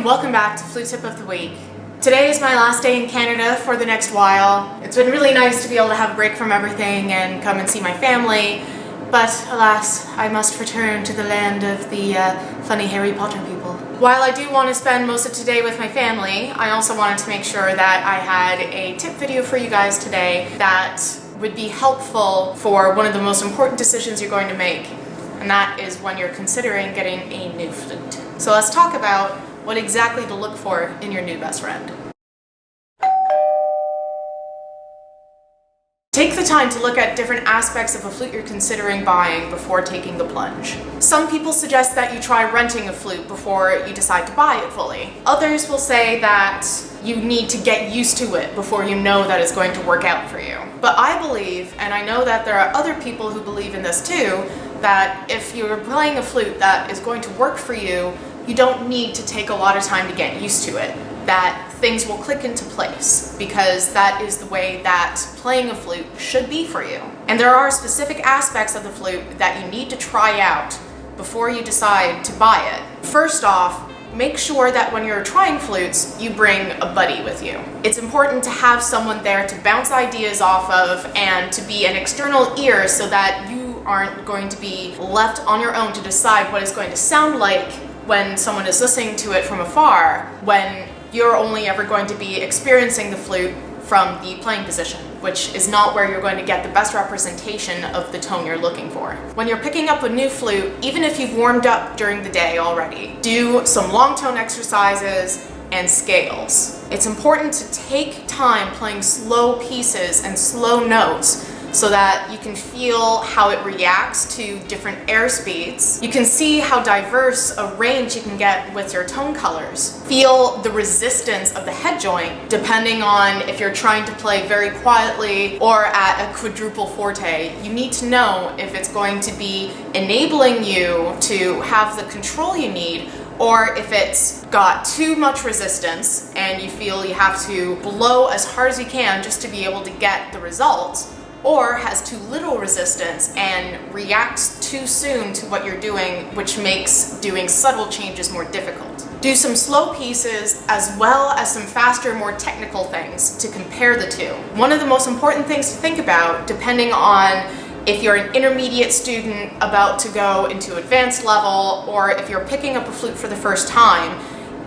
and welcome back to Flute Tip of the Week. Today is my last day in Canada for the next while. It's been really nice to be able to have a break from everything and come and see my family, but alas, I must return to the land of the funny Harry Potter people. While I do want to spend most of today with my family, I also wanted to make sure that I had a tip video for you guys today that would be helpful for one of the most important decisions you're going to make, and that is when you're considering getting a new flute. So let's talk about what exactly to look for in your new best friend. Take the time to look at different aspects of a flute you're considering buying before taking the plunge. Some people suggest that you try renting a flute before you decide to buy it fully. Others will say that you need to get used to it before you know that it's going to work out for you. But I believe, and I know that there are other people who believe in this too, that if you're playing a flute that is going to work for you, you don't need to take a lot of time to get used to it, that things will click into place, because that is the way that playing a flute should be for you. And there are specific aspects of the flute that you need to try out before you decide to buy it. First off, make sure that when you're trying flutes, you bring a buddy with you. It's important to have someone there to bounce ideas off of and to be an external ear so that you aren't going to be left on your own to decide what it's going to sound like when someone is listening to it from afar, when you're only ever going to be experiencing the flute from the playing position, which is not where you're going to get the best representation of the tone you're looking for. When you're picking up a new flute, even if you've warmed up during the day already, do some long tone exercises and scales. It's important to take time playing slow pieces and slow notes so that you can feel how it reacts to different air speeds. You can see how diverse a range you can get with your tone colors. Feel the resistance of the head joint, depending on if you're trying to play very quietly or at a quadruple forte. You need to know if it's going to be enabling you to have the control you need, or if it's got too much resistance and you feel you have to blow as hard as you can just to be able to get the results, or has too little resistance and reacts too soon to what you're doing, which makes doing subtle changes more difficult. Do some slow pieces as well as some faster, more technical things to compare the two. One of the most important things to think about, depending on if you're an intermediate student about to go into advanced level, or if you're picking up a flute for the first time,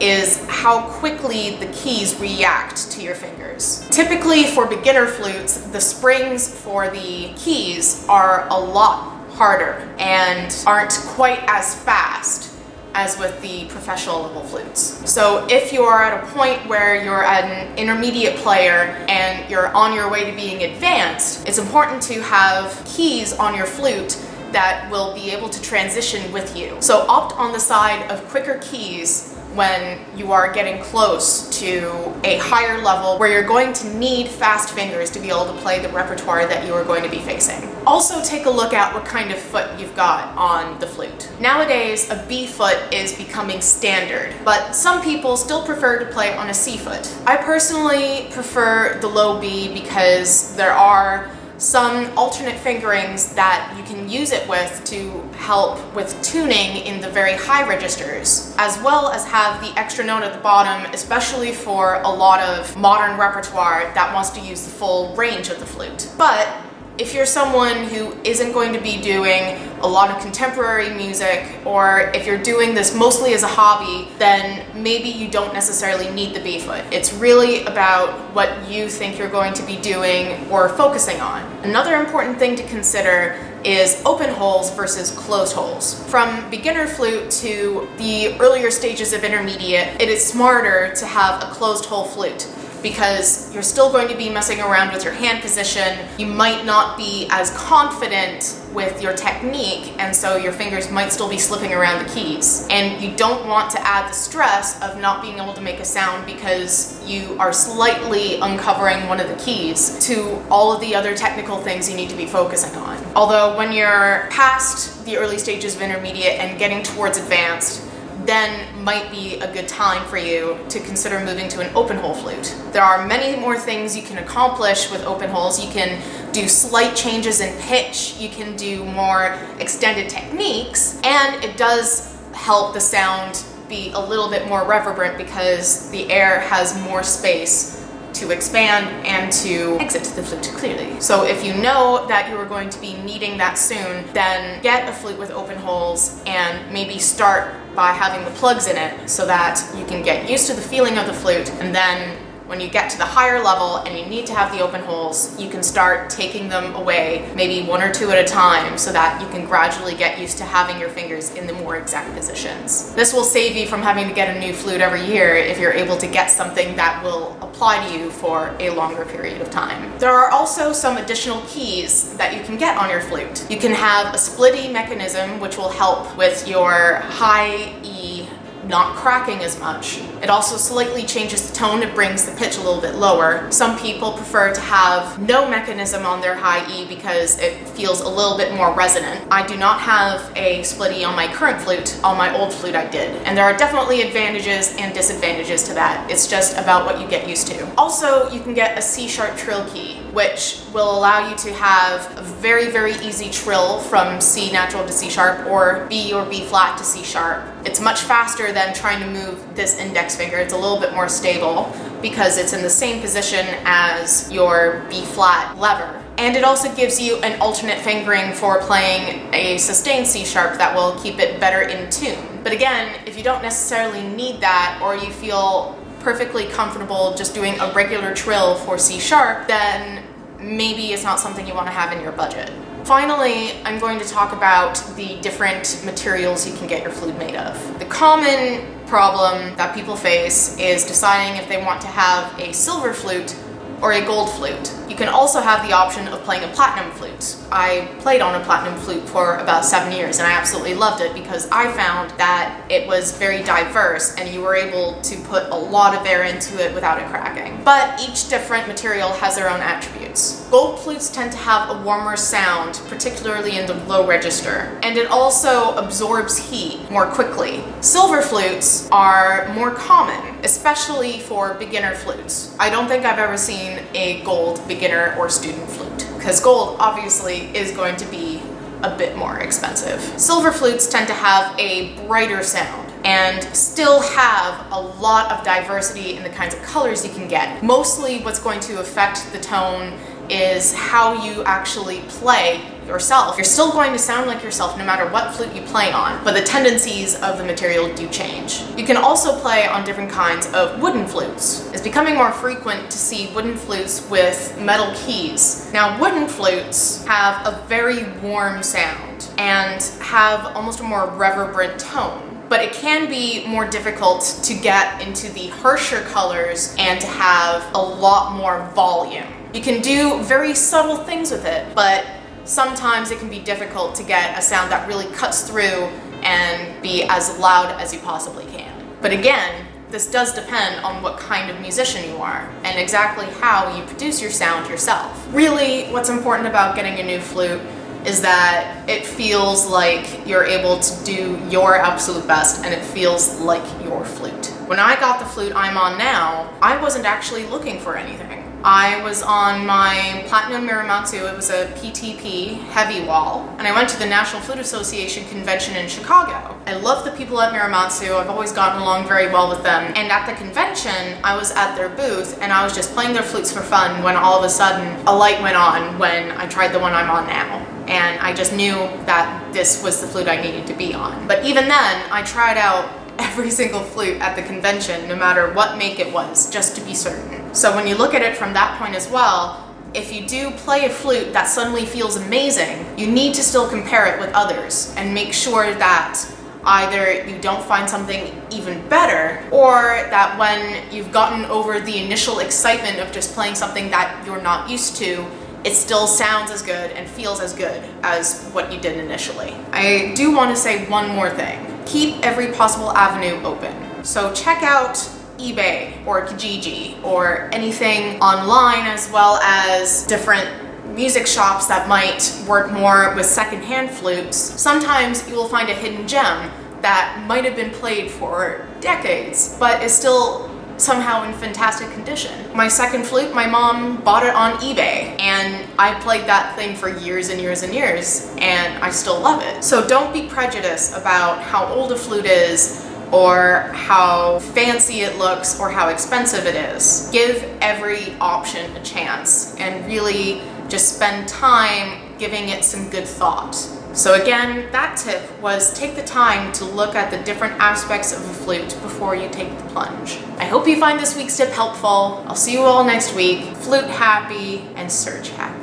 is how quickly the keys react to your fingers. Typically for beginner flutes, the springs for the keys are a lot harder and aren't quite as fast as with the professional level flutes. So if you are at a point where you're an intermediate player and you're on your way to being advanced, it's important to have keys on your flute that will be able to transition with you. So opt on the side of quicker keys when you are getting close to a higher level where you're going to need fast fingers to be able to play the repertoire that you are going to be facing. Also take a look at what kind of foot you've got on the flute. Nowadays, a B foot is becoming standard, but some people still prefer to play on a C foot. I personally prefer the low B because there are some alternate fingerings that you can use it with to help with tuning in the very high registers, as well as have the extra note at the bottom, especially for a lot of modern repertoire that wants to use the full range of the flute. But if you're someone who isn't going to be doing a lot of contemporary music, or if you're doing this mostly as a hobby, then maybe you don't necessarily need the B foot. It's really about what you think you're going to be doing or focusing on. Another important thing to consider is open holes versus closed holes. From beginner flute to the earlier stages of intermediate, it is smarter to have a closed hole flute, because you're still going to be messing around with your hand position. You might not be as confident with your technique, and so your fingers might still be slipping around the keys. And you don't want to add the stress of not being able to make a sound because you are slightly uncovering one of the keys to all of the other technical things you need to be focusing on. Although when you're past the early stages of intermediate and getting towards advanced, then might be a good time for you to consider moving to an open hole flute. There are many more things you can accomplish with open holes. You can do slight changes in pitch, you can do more extended techniques, and it does help the sound be be a little bit more reverberant because the air has more space to expand and to exit the flute clearly. So if you know that you are going to be needing that soon, then get a flute with open holes and maybe start by having the plugs in it so that you can get used to the feeling of the flute, and then when you get to the higher level and you need to have the open holes, you can start taking them away, maybe one or two at a time, so that you can gradually get used to having your fingers in the more exact positions. This will save you from having to get a new flute every year if you're able to get something that will apply to you for a longer period of time. There are also some additional keys that you can get on your flute. You can have a splitty mechanism, which will help with your high E not cracking as much. It also slightly changes the tone. It brings the pitch a little bit lower. Some people prefer to have no mechanism on their high E because it feels a little bit more resonant. I do not have a splitty on my current flute. On my old flute I did. And there are definitely advantages and disadvantages to that. It's just about what you get used to. Also, you can get a C-sharp trill key, which will allow you to have a very, very easy trill from C natural to C sharp or B flat to C sharp. It's much faster than trying to move this index finger. It's a little bit more stable because it's in the same position as your B flat lever. And it also gives you an alternate fingering for playing a sustained C sharp that will keep it better in tune. But again, if you don't necessarily need that, or you feel perfectly comfortable just doing a regular trill for C sharp, then maybe it's not something you want to have in your budget. Finally, I'm going to talk about the different materials you can get your flute made of. The common problem that people face is deciding if they want to have a silver flute or a gold flute. You can also have the option of playing a platinum flute. I played on a platinum flute for about 7 years and I absolutely loved it because I found that it was very diverse and you were able to put a lot of air into it without it cracking. But each different material has their own attributes. Gold flutes tend to have a warmer sound, particularly in the low register, and it also absorbs heat more quickly. Silver flutes are more common, especially for beginner flutes. I don't think I've ever seen a gold beginner or student flute, because gold obviously is going to be a bit more expensive. Silver flutes tend to have a brighter sound and still have a lot of diversity in the kinds of colors you can get. Mostly what's going to affect the tone is how you actually play yourself. You're still going to sound like yourself no matter what flute you play on, but the tendencies of the material do change. You can also play on different kinds of wooden flutes. It's becoming more frequent to see wooden flutes with metal keys. Now, wooden flutes have a very warm sound and have almost a more reverberant tone, but it can be more difficult to get into the harsher colors and to have a lot more volume. You can do very subtle things with it, but sometimes it can be difficult to get a sound that really cuts through and be as loud as you possibly can. But again, this does depend on what kind of musician you are and exactly how you produce your sound yourself. Really, what's important about getting a new flute is that it feels like you're able to do your absolute best and it feels like your flute. When I got the flute I'm on now, I wasn't actually looking for anything. I was on my Platinum Miramatsu, it was a PTP heavy wall, and I went to the National Flute Association convention in Chicago. I love the people at Miramatsu, I've always gotten along very well with them, and at the convention, I was at their booth, and I was just playing their flutes for fun when all of a sudden a light went on when I tried the one I'm on now. And I just knew that this was the flute I needed to be on. But even then, I tried out every single flute at the convention, no matter what make it was, just to be certain. So when you look at it from that point as well, if you do play a flute that suddenly feels amazing, you need to still compare it with others and make sure that either you don't find something even better, or that when you've gotten over the initial excitement of just playing something that you're not used to, it still sounds as good and feels as good as what you did initially. I do want to say one more thing. Keep every possible avenue open. So check out eBay or Kijiji or anything online, as well as different music shops that might work more with secondhand flutes. Sometimes you will find a hidden gem that might have been played for decades, but is still somehow in fantastic condition. My second flute, my mom bought it on eBay, and I played that thing for years and years and years, and I still love it. So don't be prejudiced about how old a flute is or how fancy it looks, or how expensive it is. Give every option a chance and really just spend time giving it some good thought. So again, that tip was take the time to look at the different aspects of a flute before you take the plunge. I hope you find this week's tip helpful. I'll see you all next week. Flute happy and search happy.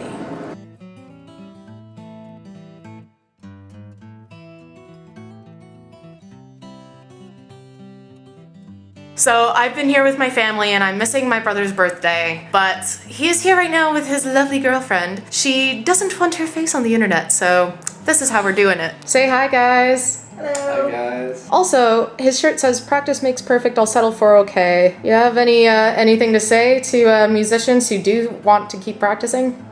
So I've been here with my family and I'm missing my brother's birthday, but he is here right now with his lovely girlfriend. She doesn't want her face on the internet, so this is how we're doing it. Say hi, guys. Hello. Hi, guys. Also, his shirt says practice makes perfect, I'll settle for okay. You have anything to say to musicians who do want to keep practicing?